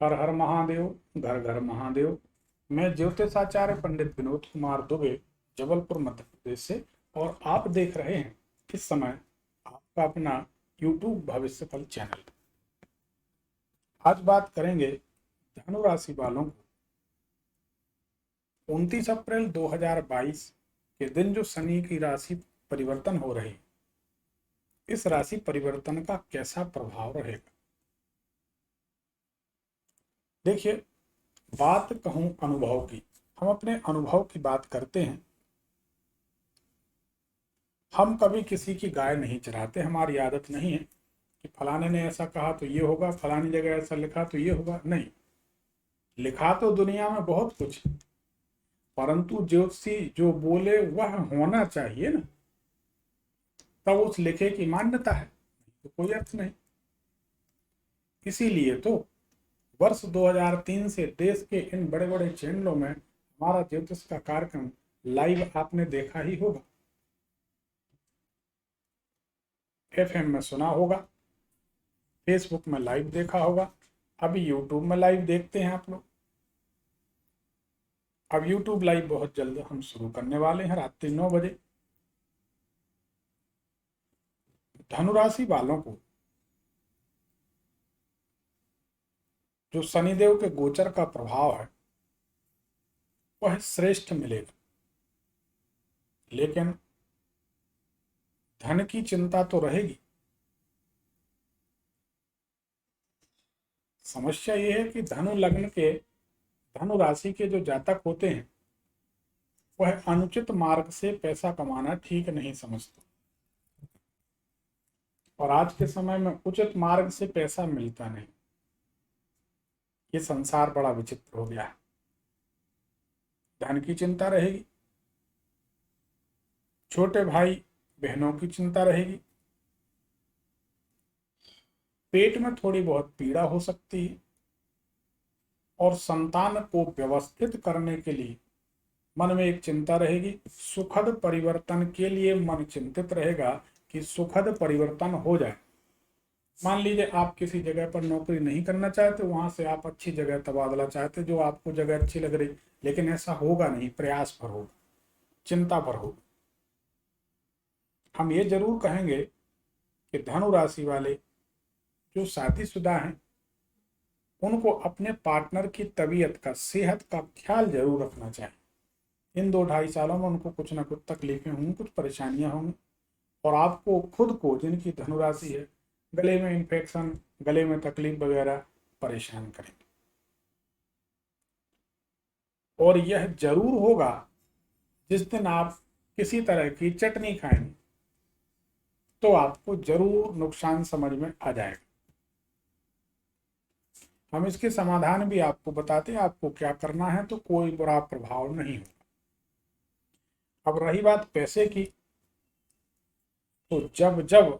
हर हर महादेव, घर घर महादेव। मैं ज्योतिषाचार्य पंडित विनोद कुमार दुबे, जबलपुर मध्य प्रदेश से। और आप देख रहे हैं इस समय आपका अपना YouTube भविष्य फल चैनल। आज बात करेंगे धनु राशि वालों को 29 अप्रैल 2022 के दिन जो शनि की राशि परिवर्तन हो रही, इस राशि परिवर्तन का कैसा प्रभाव रहेगा। देखिए, बात कहूं अनुभव की, हम अपने अनुभव की बात करते हैं। हम कभी किसी की गाय नहीं चराते, हमारी आदत नहीं है कि फलाने ने ऐसा कहा तो ये होगा, फलानी जगह ऐसा लिखा तो ये होगा। नहीं, लिखा तो दुनिया में बहुत कुछ है, परंतु ज्योतिषी जो बोले वह होना चाहिए ना, तब उस लिखे की मान्यता है, तो कोई अर्थ नहीं। इसीलिए तो वर्ष 2003 से देश के इन बड़े बड़े चैनलों में हमारा ज्योतिष का कार्यक्रम लाइव आपने देखा ही होगा, FM में सुना होगा, फेसबुक में लाइव देखा होगा, अभी यूट्यूब में लाइव देखते हैं आप लोग। अब यूट्यूब लाइव बहुत जल्द हम शुरू करने वाले हैं, रात्रि 9 बजे। धनुराशि वालों को जो शनिदेव के गोचर का प्रभाव है वह श्रेष्ठ मिलेगा, लेकिन धन की चिंता तो रहेगी। समस्या यह है कि धनु लग्न के, धनु राशि के जो जातक होते हैं वह अनुचित मार्ग से पैसा कमाना ठीक नहीं समझते, और आज के समय में उचित मार्ग से पैसा मिलता नहीं। ये संसार बड़ा विचित्र हो गया है। धन की चिंता रहेगी, छोटे भाई बहनों की चिंता रहेगी, पेट में थोड़ी बहुत पीड़ा हो सकती है, और संतान को व्यवस्थित करने के लिए मन में एक चिंता रहेगी। सुखद परिवर्तन के लिए मन चिंतित रहेगा कि सुखद परिवर्तन हो जाए। मान लीजिए आप किसी जगह पर नौकरी नहीं करना चाहते, वहां से आप अच्छी जगह तबादला चाहते, जो आपको जगह अच्छी लग रही, लेकिन ऐसा होगा नहीं, प्रयास पर होगा, चिंता पर होगा। हम ये जरूर कहेंगे कि धनु राशि वाले जो शादीशुदा हैं उनको अपने पार्टनर की तबीयत का, सेहत का ख्याल जरूर रखना चाहिए। इन 2-2.5 सालों में उनको कुछ ना कुछ तकलीफें होंगी, कुछ परेशानियां होंगी, और आपको खुद को, जिनकी धनुराशि है, गले में इन्फेक्शन, गले में तकलीफ वगैरह परेशान करेंगे। और यह जरूर होगा जिस दिन आप किसी तरह की चटनी खाएंगे तो आपको जरूर नुकसान समझ में आ जाएगा। हम इसके समाधान भी आपको बताते हैं, आपको क्या करना है, तो कोई बुरा प्रभाव नहीं होगा। अब रही बात पैसे की, तो जब जब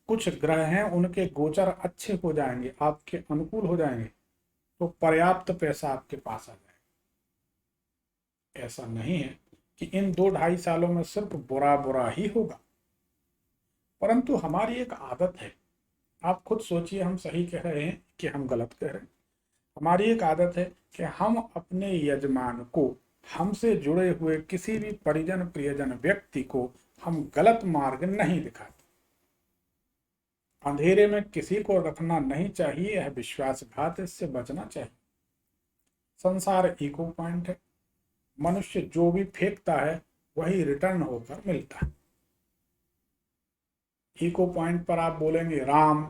कुछ ग्रह हैं उनके गोचर अच्छे हो जाएंगे, आपके अनुकूल हो जाएंगे, तो पर्याप्त पैसा आपके पास आ जाएगा। ऐसा नहीं है कि इन 2-2.5 सालों में सिर्फ बुरा बुरा ही होगा, परंतु हमारी एक आदत है, आप खुद सोचिए, हम सही कह रहे हैं कि हम गलत कह रहे हैं। हमारी एक आदत है कि हम अपने यजमान को, हमसे जुड़े हुए किसी भी परिजन प्रियजन व्यक्ति को हम गलत मार्ग नहीं दिखाते। अंधेरे में किसी को रखना नहीं चाहिए, यह विश्वासघात, इससे बचना चाहिए। संसार इको पॉइंट है, मनुष्य जो भी फेंकता है वही रिटर्न होकर मिलता है। इको पॉइंट पर आप बोलेंगे राम,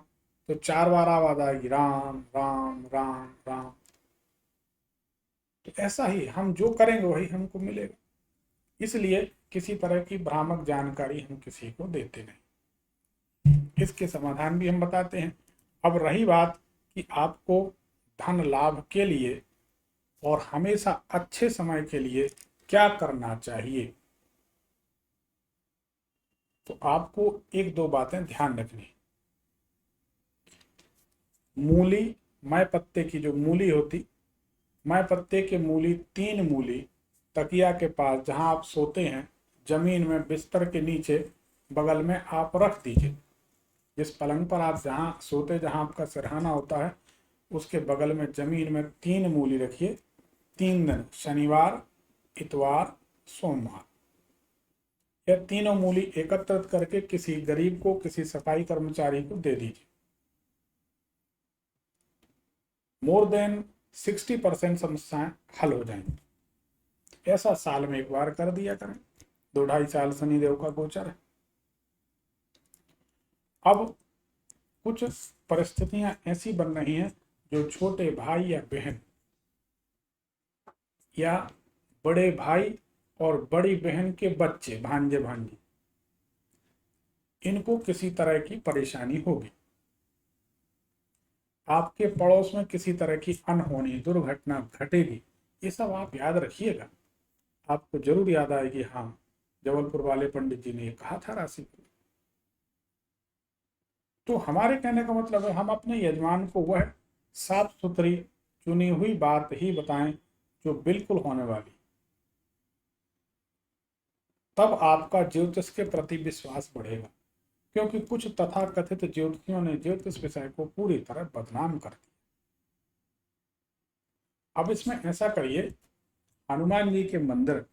तो 4 बार आवाज आएगी, राम राम राम राम। तो ऐसा ही हम जो करेंगे वही हमको मिलेगा, इसलिए किसी तरह की भ्रामक जानकारी हम किसी को देते नहीं। इसके समाधान भी हम बताते हैं। अब रही बात कि आपको धन लाभ के लिए और हमेशा अच्छे समय के लिए क्या करना चाहिए, तो आपको 1-2 बातें ध्यान रखनी। मूली, मैं पत्ते की जो मूली होती, मैं पत्ते के मूली, 3 मूली तकिया के पास जहां आप सोते हैं, जमीन में बिस्तर के नीचे बगल में आप रख दीजिए। जिस पलंग पर आप जहां सोते, जहां आपका सिरहाना होता है, उसके बगल में जमीन में 3 मूली रखिए, 3 दिन, शनिवार, इतवार, सोमवार। यह तीनों मूली एकत्रित करके किसी गरीब को, किसी सफाई कर्मचारी को दे दीजिए। मोर देन 60% समस्याएं हल हो जाएंगी। ऐसा साल में एक बार कर दिया करें। 2-2.5 साल शनिदेव का गोचर है। अब कुछ परिस्थितियां ऐसी बन रही हैं जो छोटे भाई या बहन या बड़े भाई और बड़ी बहन के बच्चे, भांजे भांजी, इनको किसी तरह की परेशानी होगी। आपके पड़ोस में किसी तरह की अनहोनी, दुर्घटना घटेगी। ये सब आप याद रखिएगा। आपको जरूर याद आएगी, हाँ, जबलपुर वाले पंडित जी ने कहा था राशि को। तो हमारे कहने का मतलब है, हम अपने यजमान को वह साफ सुथरी चुनी हुई बात ही बताएं जो बिल्कुल होने वाली। तब आपका ज्योतिष के प्रति विश्वास बढ़ेगा। क्योंकि कुछ तथाकथित ज्योतिषियों ने ज्योतिष विषय को पूरी तरह बदनाम कर दिया। अब इसमें ऐसा करिए, हनुमान जी के मंदिर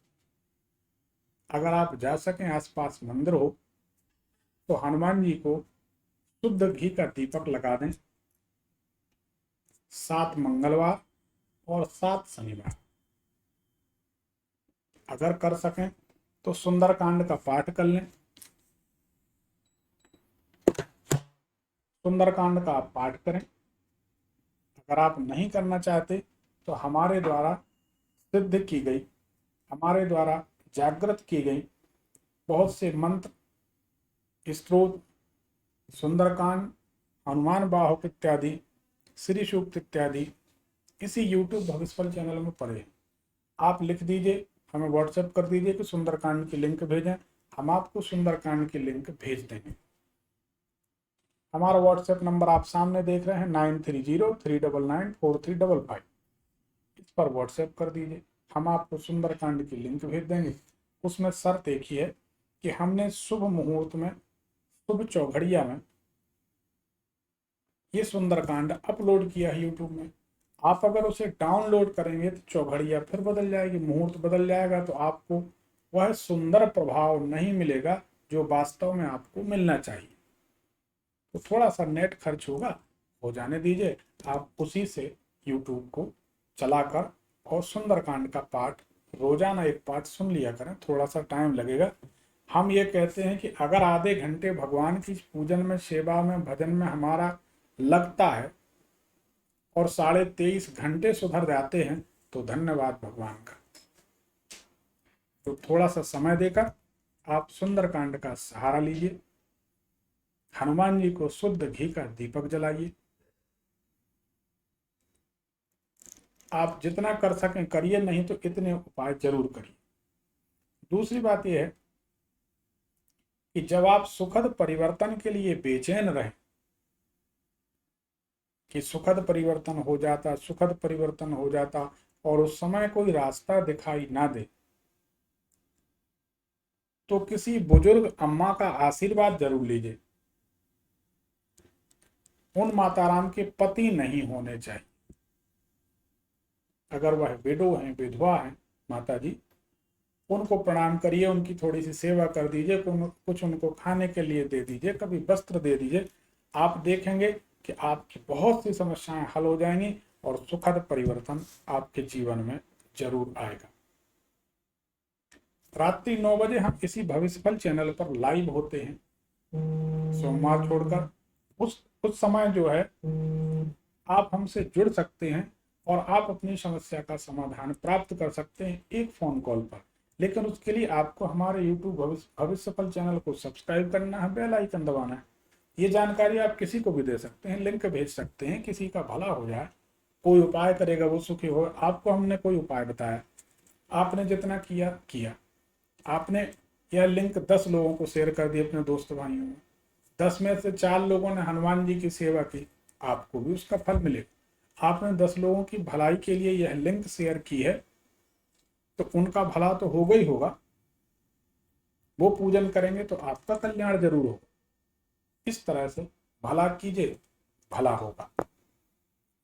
अगर आप जा सकें, आसपास मंदिर हो, तो हनुमान जी को शुद्ध घी का दीपक लगा दें 7 मंगलवार और 7 शनिवार। अगर कर सकें तो सुंदरकांड का पाठ कर लें। सुंदरकांड का आप पाठ करें। अगर आप नहीं करना चाहते तो हमारे द्वारा सिद्ध की गई, हमारे द्वारा जागृत की गई बहुत से मंत्र, स्तोत्र, सुंदरकांड, हनुमान बाहुक इत्यादि, श्री सूक्त इत्यादि इसी YouTube भविष्यफल चैनल में पढ़े। आप लिख दीजिए, हमें व्हाट्सएप कर दीजिए कि सुंदरकांड की लिंक भेजें, हम आपको सुंदरकांड की लिंक भेज देंगे। हमारा व्हाट्सएप नंबर आप सामने देख रहे हैं, 9303994355। इस पर व्हाट्सएप कर दीजिए, हम आपको सुंदरकांड की लिंक भेज देंगे। उसमें शर्त एक ही है कि हमने शुभ मुहूर्त में, शुभ चौघड़िया में ये सुंदरकांड अपलोड किया है यूट्यूब में। आप अगर उसे डाउनलोड करेंगे तो चौघड़िया फिर बदल जाएगी, मुहूर्त बदल जाएगा, तो आपको वह सुंदर प्रभाव नहीं मिलेगा जो वास्तव में आपको मिलना चाहिए। तो थोड़ा सा नेट खर्च होगा, हो जाने दीजिए। आप उसी से यूट्यूब को चलाकर और सुंदरकांड का पाठ रोजाना एक पाठ सुन लिया करें। थोड़ा सा टाइम लगेगा। हम ये कहते हैं कि अगर आधे घंटे भगवान की पूजन में, सेवा में, भजन में हमारा लगता है और 23.5 घंटे सुधर जाते हैं तो धन्यवाद भगवान का। तो थोड़ा सा समय देकर आप सुंदरकांड का सहारा लीजिए। हनुमान जी को शुद्ध घी का दीपक जलाइए। आप जितना कर सकें करिए, नहीं तो इतने उपाय जरूर करिए। दूसरी बात यह है कि जब आप सुखद परिवर्तन के लिए बेचैन रहें कि सुखद परिवर्तन हो जाता, सुखद परिवर्तन हो जाता, और उस समय कोई रास्ता दिखाई ना दे, तो किसी बुजुर्ग अम्मा का आशीर्वाद जरूर लीजिए। उन माताराम के पति नहीं होने चाहिए। अगर वह विडो हैं, विधवा हैं माता जी, उनको प्रणाम करिए, उनकी थोड़ी सी सेवा कर दीजिए, कुछ उनको खाने के लिए दे दीजिए, कभी वस्त्र दे दीजिए। आप देखेंगे कि आपकी बहुत सी समस्याएं हल हो जाएंगी और सुखद परिवर्तन आपके जीवन में जरूर आएगा। रात्रि 9 बजे हम इसी भविष्यफल चैनल पर लाइव होते हैं, सोमवार छोड़कर। उस समय जो है आप हमसे जुड़ सकते हैं और आप अपनी समस्या का समाधान प्राप्त कर सकते हैं एक फोन कॉल पर। लेकिन उसके लिए आपको हमारे YouTube भविष्यफल चैनल को सब्सक्राइब करना है, बेल आइकन दबाना है। ये जानकारी आप किसी को भी दे सकते हैं, लिंक भेज सकते हैं, किसी का भला हो जाए, कोई उपाय करेगा वो सुखी हो। आपको हमने कोई उपाय बताया, आपने जितना किया किया, आपने यह लिंक 10 लोगों को शेयर कर दिया अपने दोस्त भाइयों में, 10 में से 4 लोगों ने हनुमान जी की सेवा की, आपको भी उसका फल मिलेगा। आपने 10 लोगों की भलाई के लिए यह लिंक शेयर की है, तो उनका भला तो होगा ही होगा, वो पूजन करेंगे तो आपका कल्याण जरूर होगा। इस तरह से भला कीजिए, भला होगा।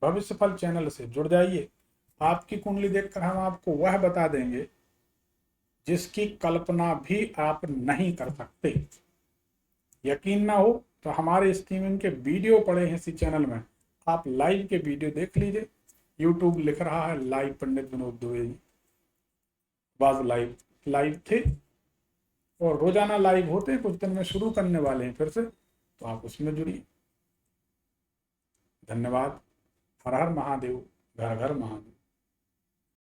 भविष्य फल चैनल से जुड़ जाइए। आपकी कुंडली देखकर हम आपको वह बता देंगे जिसकी कल्पना भी आप नहीं कर सकते। यकीन ना हो तो हमारे स्ट्रीमिंग के वीडियो पड़े हैं इसी चैनल में, आप लाइव के वीडियो देख लीजिए। यूट्यूब लिख रहा है लाइव पंडित विनोद दुबे जी, बाज लाइव थे और रोजाना लाइव होते हैं, कुछ दिन में शुरू करने वाले हैं फिर से, तो आप उसमें जुड़िए। धन्यवाद। हर हर महादेव, घर घर महादेव।